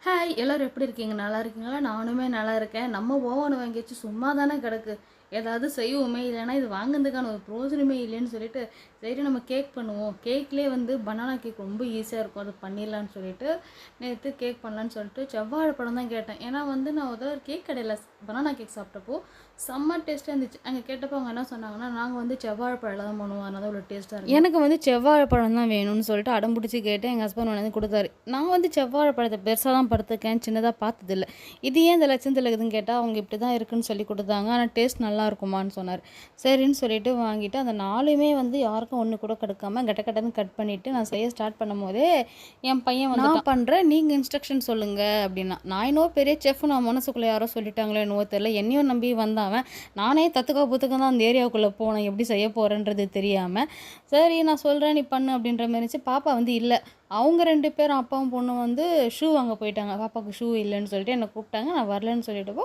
Hi எல்லாரும் எப்படி இருக்கீங்க? நல்லா இருக்கீங்களா? நானுமே நல்லா இருக்கேன். நம்ம ஓவன் வாங்கி வச்சு சும்மா தானே கிடக்கு. ஏதாவது செய்வோமே, இல்லைன்னா இது வாங்குறதுக்கான ஒரு பிரோஜனமே இல்லைன்னு சொல்லிட்டு, சரி நம்ம கேக் பண்ணுவோம். கேக்லேயே வந்து பனானா கேக் ரொம்ப ஈஸியாக இருக்கும். அது பண்ணிடலான்னு சொல்லிட்டு நேற்று கேக் பண்ணலான்னு சொல்லிட்டு செவ்வாழை பழம் தான் கேட்டேன். ஏன்னா வந்து நான் ஒரு கேக் கடையில் பனானா கேக் சாப்பிட்டப்போ செம்ம டேஸ்ட்டாக இருந்துச்சு. அங்கே கேட்டப்போ அவங்க என்ன சொன்னாங்கன்னா, நாங்கள் வந்து செவ்வாழை பழம் தான் பண்ணுவோம், அதனால அவ்வளோ டேஸ்ட்டாக இருக்கும். எனக்கு வந்து செவ்வாழை பழம் தான் வேணும்னு சொல்லிட்டு அடம் பிடிச்சி கேட்டு எங்கள் ஹஸ்பண்ட் வந்து கொடுத்தாரு. நான் வந்து செவ்வாழை பழத்தை பெருசாக தான் படுத்துக்கேன், சின்னதாக பார்த்ததில்ல. இது ஏன் இந்த லட்சத்தில் இருக்குதுன்னு கேட்டால் அவங்க இப்படி தான் இருக்குன்னு சொல்லி கொடுத்தாங்க. ஆனால் டேஸ்ட் நல்லா இருக்குமான்னு சொன்னார். சரின்னு சொல்லிட்டு வாங்கிட்டு அந்த நாலுமே வந்து யாருக்கும் ஒன்று கூட கெடுக்காமல் கட்டன்னு கட் பண்ணிவிட்டு நான் செய்ய ஸ்டார்ட் பண்ணும் போதே என் பையன் வந்து நான் பண்ணுறேன், நீங்கள் இன்ஸ்ட்ரக்ஷன் சொல்லுங்கள் அப்படின்னா. நான் இன்னும் பெரிய செஃப், நான் மனசுக்குள்ளே யாரோ சொல்லிட்டாங்களோ என்னவோ தெரியல, என்னையும் நம்பி வந்தாவன். நானே தத்துக்கா புத்துக்கம் தான் அந்த ஏரியாவுக்குள்ளே போனேன், எப்படி செய்ய போகிறேன்றது தெரியாமல். சரி நான் சொல்கிறேன் நீ பண்ணு அப்படின்ற மாதிரி இருந்துச்சு. பாப்பா வந்து இல்லை, அவங்க 2 பேரும் அப்பாவும் பொண்ணும் வந்து ஷூ வாங்க போயிட்டாங்க. பாப்பாவுக்கு ஷூ இல்லைன்னு சொல்லிட்டு என்னை கூப்பிட்டாங்க. நான் வரலன்னு சொல்லிட்டப்போ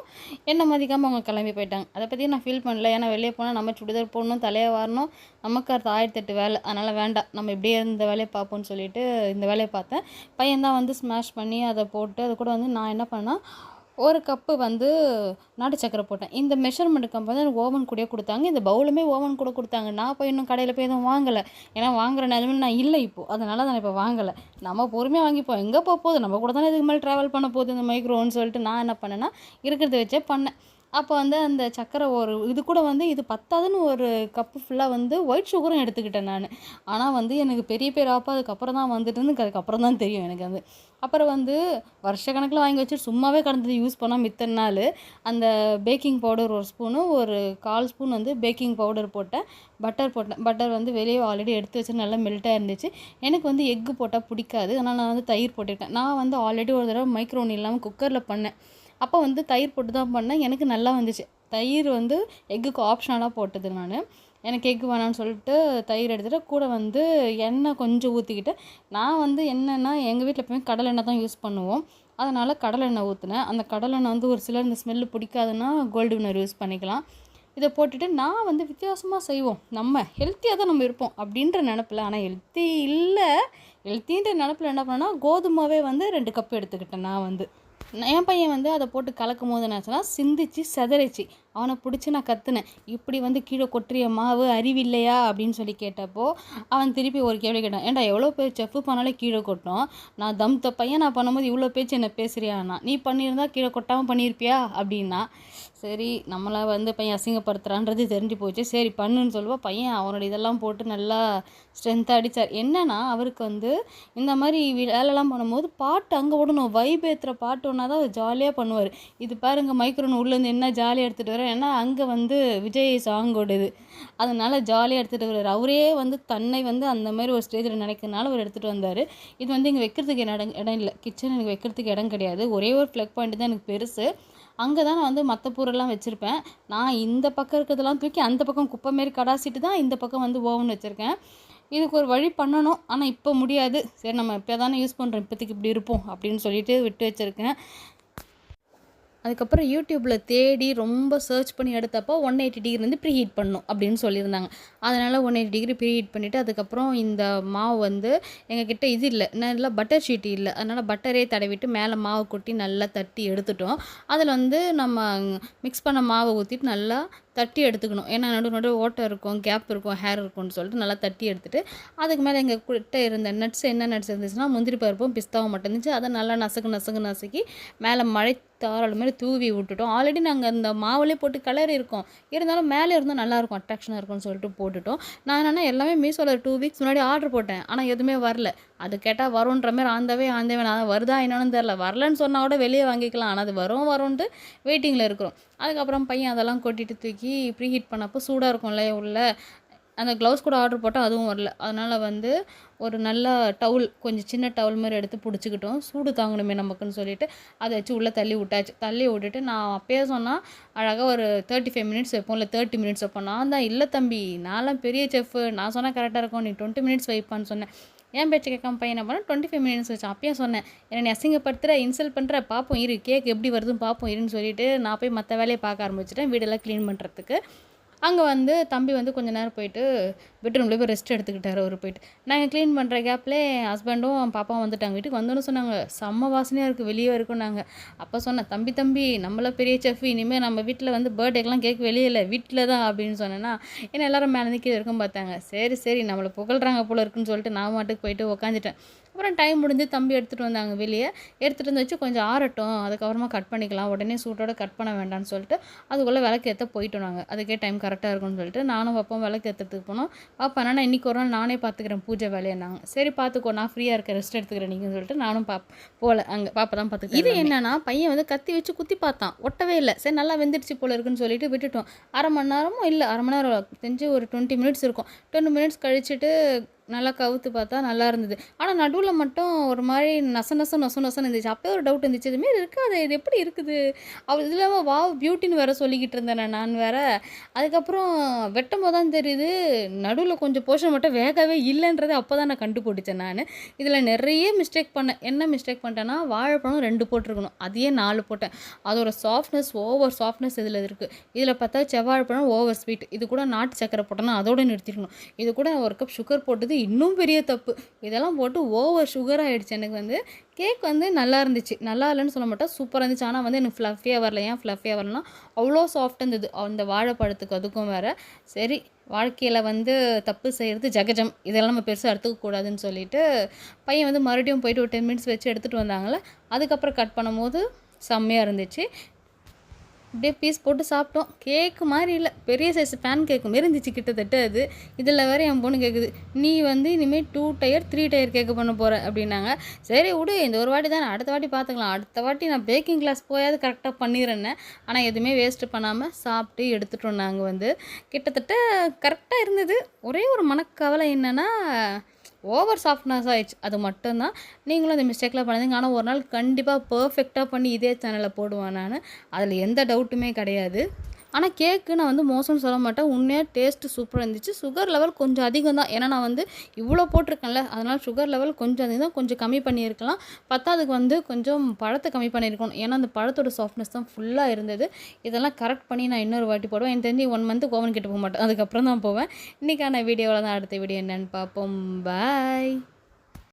என்னை மதிக்காமல் அவங்க கிளம்பி போயிட்டாங்க. அதை பற்றி நான் ஃபீல் பண்ணல. ஏன்னா வெளியே போனால் நம்ம சுடிதார் போடணும், தலையை வாரணும், நமக்கு அடுத்து 1008 வேலை. அதனால் வேண்டாம், நம்ம இப்படியே இந்த வேலையை பார்ப்போம்னு சொல்லிட்டு இந்த வேலையை பார்த்தேன். பையன் தான் வந்து ஸ்மாஷ் பண்ணி அதை போட்டு, அது கூட வந்து நான் என்ன பண்ணேன், ஒரு கப்பு வந்து நாட்டு சக்கரை போட்டேன். இந்த மெஷர்மெண்ட் கப் வந்து எனக்கு ஓவன் கூடயே கொடுத்தாங்க. இந்த பவுலுமே ஓவன் கூட கொடுத்தாங்க. நான் போய் இன்னும் கடையில் போய் எதுவும் வாங்கலை. ஏன்னா வாங்குற நிலமையில நான் இல்லை இப்போது, அதனால நான் இப்போ வாங்கலை. நம்ம பொறுமையாக வாங்கிப்போம், எங்கே போகுது, நம்ம கூட தானே இதுக்கு மேலே ட்ராவல் பண்ண போகுது இந்த மைக்ரோன்னு சொல்லிட்டு நான் என்ன பண்ணேன்னா இருக்கிறத வச்சே பண்ணேன். அப்போ வந்து அந்த சக்கரை ஒரு இது கூட வந்து இது பத்தாதுன்னு ஒரு கப்பு ஃபுல்லாக வந்து ஒயிட் சுகரும் எடுத்துக்கிட்டேன் நான். ஆனால் வந்து எனக்கு பெரிய பேர் ஆப்பா அதுக்கப்புறம் தான் வந்துட்டு அதுக்கப்புறம் தான் தெரியும் எனக்கு வந்து. அப்புறம் வந்து வருஷக்கணக்கில் வாங்கி வச்சுட்டு சும்மாவே கடந்தது யூஸ் பண்ணால் மித்த நாள் அந்த பேக்கிங் பவுடர் ஒரு ஸ்பூனு, ஒரு 1/4 ஸ்பூன் வந்து பேக்கிங் பவுடர் போட்டேன். பட்டர் போட்டேன். பட்டர் வந்து வெளியே ஆல்ரெடி எடுத்து வச்சு நல்லா மெல்ட்டாக இருந்துச்சு. எனக்கு வந்து எக்கு போட்டால் பிடிக்காது, அதனால் நான் வந்து தயிர் போட்டுக்கிட்டேன். நான் வந்து ஆல்ரெடி ஒரு தடவை மைக்ரோன் இல்லாமல் குக்கரில் பண்ணேன். அப்போ வந்து தயிர் போட்டு தான் பண்ணேன், எனக்கு நல்லா வந்துச்சு. தயிர் வந்து எக்குக்கு ஆப்ஷனலாக போட்டது நான். எனக்கு எக்கு வேணான்னு சொல்லிட்டு தயிர் எடுத்துகிட்டு கூட வந்து எண்ணெய் கொஞ்சம் ஊற்றிக்கிட்டு, நான் வந்து என்னென்னா எங்கள் வீட்டில் எப்பவுமே கடலை எண்ணெய் தான் யூஸ் பண்ணுவோம், அதனால் கடலை எண்ணெய் ஊற்றினேன். அந்த கடலை எண்ணெய் வந்து ஒரு சிலர் இந்த ஸ்மெல்லு பிடிக்காதுன்னா கோல்டு வினர் யூஸ் பண்ணிக்கலாம். இதை போட்டுட்டு நான் வந்து வித்தியாசமாக செய்வோம், நம்ம ஹெல்த்தியாக தான் நம்ம இருப்போம் அப்படின்ற நினப்பில், ஆனால் ஹெல்த்தி இல்லை, ஹெல்த்தின்ற நினப்பில் என்ன பண்ணேன்னா கோதுமாவே வந்து 2 கப் எடுத்துக்கிட்டேன். நான் வந்து என் பையன் வந்து அதை போட்டு கலக்கும் போது என்னாச்சுன்னா சிந்திச்சு செதறிச்சு. அவனை பிடிச்சி நான் கற்றுனேன், இப்படி வந்து கீழே கொட்டுறிய மாவு அறிவில்லையா அப்படின்னு சொல்லி கேட்டப்போ அவன் திருப்பி ஒரு கேள்வி கேட்டான், ஏன்டா எவ்வளோ பேர் செஃப்பு பண்ணாலே கீழே கொட்டும், நான் பையன் நான் பண்ணும்போது இவ்வளோ பேச்சு என்ன பேசுறியாண்ணா, நீ பண்ணியிருந்தா கீழே கொட்டாமல் பண்ணியிருப்பியா அப்படின்னா. சரி நம்மளை வந்து பையன் அசிங்கப்படுத்துறான்றது தெரிஞ்சு போச்சு, சரி பண்ணுன்னு சொல்லுவோம். பையன் அவனோட இதெல்லாம் போட்டு நல்லா ஸ்ட்ரென்த்தாக அடித்தார். என்னன்னா அவருக்கு வந்து இந்த மாதிரி வேலைலாம் பண்ணும்போது பாட்டு அங்கே ஓடணும், வைப் ஏற்றுற பாட்டு ஒன்றா தான் அவர் ஜாலியாக பண்ணுவார். இது பாருங்கள் மைக்ரோன் உள்ளேருந்து என்ன ஜாலியாக எடுத்துகிட்டு வரேன், ஏன்னா அங்கே வந்து விஜய் சாங் ஓடுது, அதனால் ஜாலியாக எடுத்துகிட்டு வர்றாரு. அவரே வந்து தன்னை வந்து அந்த மாதிரி ஒரு ஸ்டேஜில் நினைக்கிறதுனால அவர் எடுத்துகிட்டு வந்தார். இது வந்து இங்கே வைக்கிறதுக்கு இடம் இல்லை, கிச்சன் எனக்கு வைக்கிறதுக்கு இடம் கிடையாது. ஒரே ஒரு ப்ளக் பாயிண்ட் தான் எனக்கு பெருசு, அங்கே தான் நான் வந்து மற்ற பொருள்லாம் வச்சுருப்பேன். நான் இந்த பக்கம் இருக்கிறதெல்லாம் தூக்கி அந்த பக்கம் குப்பை மாரி கடாசிட்டு தான் இந்த பக்கம் வந்து ஓவன் வச்சுருக்கேன். இதுக்கு ஒரு வழி பண்ணணும், ஆனால் இப்போ முடியாது. சரி நம்ம இப்போ தானே யூஸ் பண்ணுறோம், இப்போதைக்கு இப்படி இருப்போம் அப்படின்னு சொல்லிட்டு விட்டு வச்சுருக்கேன். அதுக்கப்புறம் யூடியூப்பில் தேடி ரொம்ப சர்ச் பண்ணி எடுத்தப்போ 180 டிகிரி வந்து ப்ரீ ஹீட் பண்ணணும் அப்படின்னு சொல்லியிருந்தாங்க. அதனால் 180 டிகிரி ப்ரீ ஹீட் பண்ணிவிட்டு அதுக்கப்புறம் இந்த மாவு வந்து எங்ககிட்ட இது இல்லை, நல்லா பட்டர் ஷீட் இல்லை, அதனால் பட்டரே தடவிட்டு மேலே மாவு கொட்டி நல்லா தட்டி எடுத்துட்டோம். அதில் வந்து நம்ம மிக்ஸ் பண்ண மாவை ஊற்றிட்டு நல்லா தட்டி எடுத்துக்கணும். ஏன்னா நடு ஓட்டை இருக்கும், கேப் இருக்கும், ஹேர் இருக்கும்னு சொல்லிட்டு நல்லா தட்டி எடுத்துகிட்டு அதுக்கு மேலே எங்கள் கிட்ட இருந்த நட்ஸ் என்ன நட்ஸ் இருந்துச்சுன்னா முந்திரி பருப்பும் பிஸ்தாவும் மட்டும் இருந்துச்சு. அதை நல்லா நசுக்கி மேலே மழை தாராள மாதிரி தூவி விட்டுட்டோம். ஆல்ரெடி நாங்கள் அந்த மாவுலேயே போட்டு கலர் இருக்கோம், இருந்தாலும் மேலே இருந்தால் நல்லாயிருக்கும், அட்ராக்ஷனாக இருக்கும்னு சொல்லிட்டு போட்டுட்டோம். நான் என்னென்னா எல்லாமே மீஷோவில் 2 வீக்ஸ் முன்னாடி ஆர்டர் போட்டேன், ஆனால் எதுவுமே வரல. அது கேட்டால் வரும்ன்ற மாதிரி ஆந்தவே நான் வருதா என்னன்னு தெரில, வரலன்னு சொன்னால் கூட வெளியே வாங்கிக்கலாம், ஆனால் அது வரும்ன்ட்டு வெயிட்டிங்கில் இருக்கிறோம். அதுக்கப்புறம் பையன் அதெல்லாம் கொட்டிட்டு தூக்கி ப்ரீ ஹீட் பண்ணப்போ சூடாக இருக்கும்ல உள்ள, அந்த க்ளவுஸ் கூட ஆர்டர் போட்டால் அதுவும் வரல. அதனால் வந்து ஒரு நல்ல டவுல், கொஞ்சம் சின்ன டவுல் மாதிரி எடுத்து பிடிச்சிக்கிட்டோம், சூடு தாங்கணுமே நமக்குன்னு சொல்லிட்டு அதை வச்சு உள்ளே தள்ளி விட்டுட்டு நான் அப்பயே சொன்னால் அழகாக ஒரு 35 மினிட்ஸ் வைப்போம், இல்லை 30 மினிட்ஸ் வைப்போம். நான் தான் இல்லை தம்பி, நான்லாம் பெரிய செஃப்பு, நான் சொன்னால் கரெக்டாக இருக்கும், நீ 20 மினிட்ஸ் வைப்பான்னு சொன்னேன். ஏன் பேச்சு கேட்காம பையன் என்ன பண்ண 25 மினிட்ஸ் வச்சேன். அப்பயே சொன்னேன், என்னை அசிங்கப்படுத்துகிற, இன்சல்ட் பண்ணுற, பார்ப்போம் இரு, கேக் எப்படி வருதுன்னு பார்ப்போம் இருன்னு சொல்லிட்டு நான் போய் மற்ற வேலையை பார்க்க ஆரம்பிச்சிட்டேன், வீடெல்லாம் க்ளீன் பண்ணுறதுக்கு. அங்கே வந்து தம்பி வந்து கொஞ்ச நேரம் போயிட்டு பெட்ரூம்லேயே போய் ரெஸ்ட் எடுத்துக்கிட்டாரு அவர் போயிட்டு. நாங்கள் க்ளீன் பண்ணுற கேப்லேயே ஹஸ்பண்டும் பாப்பாவும் வந்துட்டாங்க. வீட்டுக்கு வந்தோன்னு சொன்னாங்க, செம்ம வாசனையாக இருக்குது வெளியே வரைக்கும். நாங்கள் அப்போ சொன்னேன், தம்பி நம்மள பெரிய செஃப், இனிமேல் நம்ம வீட்டில் வந்து பர்த்டேக்கெலாம் கேக் வெளியே இல்லை வீட்டில் தான் அப்படின்னு சொன்னேன்னா, ஏன்னா எல்லோரும் மேலே கீழே இருக்கும் பார்த்தாங்க. சரி நம்மளை புகழ்கிறாங்க போல இருக்குன்னு சொல்லிட்டு நான் மாட்டுக்கு போயிட்டு உக்காந்துட்டேன். அப்புறம் டைம் முடிஞ்சு தம்பி எடுத்துகிட்டு வந்தாங்க வெளியே. எடுத்துகிட்டு வந்து வச்சு கொஞ்சம் ஆறட்டும், அதுக்கப்புறமா கட் பண்ணிக்கலாம், உடனே சூட்டோட கட் பண்ண வேண்டாம்னு சொல்லிட்டு அதுக்குள்ளே விளக்கு ஏற்ற போயிட்டோம் நாங்கள். அதுக்கே டைம் கரெக்டாக இருக்கும்னு சொல்லிட்டு நானும் பாப்பாவும் விளக்கு ஏற்றுறதுக்கு போனோம். பாப்பா என்னன்னா இன்றைக்கி ஒரு நாள் நானே பார்த்துக்கிறேன் பூஜை வேலையானாங்க. சரி பார்த்துக்கோ, நான் ஃப்ரீயாக இருக்கேன், ரெஸ்ட் எடுத்துக்கிறேன் நீங்கன்னு சொல்லிட்டு நானும் போகல. அங்கே பாப்பா தான் பார்த்துக்கிறேன். இது என்னன்னா பையன் வந்து கத்தி வச்சு குத்தி பார்த்தான், ஒட்டவே இல்லை. சரி நல்லா வெந்துடுச்சு போல இருக்குன்னு சொல்லிட்டு விட்டுட்டோம். அரை மணி நேரமும் இல்லை, அரை மணி நேரம் தெரிஞ்சு ஒரு 20 மினிட்ஸ் இருக்கும். 20 மினிட்ஸ் கழிச்சுட்டு நல்லா கவுத்து பார்த்தா நல்லா இருந்தது. ஆனால் நடுவில் மட்டும் ஒரு மாதிரி நொசன்னு இருந்துச்சு. அப்போயே ஒரு டவுட் இருந்துச்சு, இதுமாரி இருக்காது, இது எப்படி இருக்குது இது இல்லாமல் பியூட்டின்னு வேறு சொல்லிக்கிட்டு இருந்தேன் நான் வேறு. அதுக்கப்புறம் வெட்டும் போது தான் தெரியுது நடுவில் கொஞ்சம் போர்ஷன் மட்டும் வேகவே இல்லைன்றது அப்போ தான் நான் கண்டுபிடிச்சேன். நான் இதில் நிறைய மிஸ்டேக் பண்ணேன். என்ன மிஸ்டேக் பண்ணிட்டேன்னா, வாழைப்பழம் 2 போட்டிருக்கணும், அதையே 4 போட்டேன். அதோட சாஃப்ட்னஸ் ஓவர் சாஃப்ட்னஸ் இதில் இருக்குது. இதில் பார்த்தா செவ்வாழைப்பழம் ஓவர் ஸ்வீட். இது கூட நாட்டு சக்கரை போட்டோன்னா அதோடு நிறுத்திருக்கணும். இது கூட ஒரு கப் சுகர் போட்டது இன்னும் பெரிய தப்பு. இதெல்லாம் போட்டு ஓவர் சுகர் ஆகிடுச்சு. எனக்கு வந்து கேக் வந்து நல்லா இருந்துச்சு, நல்லா இல்லைன்னு சொல்ல மாட்டேன், சூப்பராக இருந்துச்சு. ஆனால் வந்து எனக்கு ஃப்ளஃபியாக வரல. ஏன் ஃப்ளஃபியாக வரலன்னா, அவ்வளோ சாஃப்டாக இருந்தது அந்த வாழைப்பழத்துக்கு. அதுக்கும் வேறு சரி, வாழ்க்கையில் வந்து தப்பு செய்கிறது ஜகஜம், இதெல்லாம் நம்ம பெருசாக எடுத்துக்கக்கூடாதுன்னு சொல்லிட்டு பையன் வந்து மறுபடியும் போயிட்டு ஒரு 10 மினிட்ஸ் வச்சு எடுத்துகிட்டு வந்தாங்களே. அதுக்கப்புறம் கட் பண்ணும்போது செம்மையாக இருந்துச்சு. அப்படியே பீஸ் போட்டு சாப்பிட்டோம். கேக்கு மாதிரி இல்லை, பெரிய சைஸ் பேன் கேக்கு மாரி இருந்துச்சு கிட்டத்தட்ட அது. இதில் வேறு என் பொண்ணு கேட்குது, நீ வந்து இனிமேல் 2 டயர் 3 டயர் கேக்கு பண்ண போகிற அப்படின்னாங்க. சரி விடு, இந்த ஒரு வாட்டி தானே, அடுத்த வாட்டி பார்த்துக்கலாம், அடுத்த வாட்டி நான் பேக்கிங் கிளாஸ் போயாவது கரெக்டாக பண்ணிடுறேன்னு. ஆனால் எதுவுமே வேஸ்ட்டு பண்ணாமல் சாப்பிட்டு எடுத்துகிட்டோம். நாங்கள் வந்து கிட்டத்தட்ட கரெக்டாக இருந்தது. ஒரே ஒரு மனக்கவலை என்னென்னா, ஓவர் சாஃப்ட்னஸ் ஆகிடுச்சு, அது மட்டும்தான். நீங்களும் அந்த மிஸ்டேக்லாம் பண்ணுங்க. ஆனால் ஒரு நாள் கண்டிப்பாக பர்ஃபெக்டாக பண்ணி இதே சேனலில் போடுவேன் நான், அதில் எந்த டவுட்டுமே கிடையாது. ஆனால் கேக்கு நான் வந்து மோசம்னு சொல்ல மாட்டேன், உண்மையாக டேஸ்ட்டு சூப்பராக இருந்துச்சு. சுகர் லெவல் கொஞ்சம் அதிகம் தான், ஏன்னா நான் வந்து இவ்வளோ போட்டிருக்கேன்ல, அதனால் சுகர் லெவல் கொஞ்சம் அதிகம் தான், கொஞ்சம் கம்மி பண்ணியிருக்கலாம். பத்தாவதுக்கு வந்து கொஞ்சம் பழத்தை கம்மி பண்ணியிருக்கணும், ஏன்னா அந்த பழத்தோட சாஃப்ட்னஸ் தான் ஃபுல்லாக இருந்தது. இதெல்லாம் கரெக்ட் பண்ணி நான் இன்னொரு வாட்டி போடுவேன். எனக்கு தெரிஞ்சு 1 மந்த்துக்கு ஓவன் கிட்ட போக மாட்டேன், அதுக்கப்புறம் தான் போவேன். இன்றைக்கான வீடியோவில் தான், அடுத்த வீடியோ என்னென்னு பார்ப்போம். பாய்.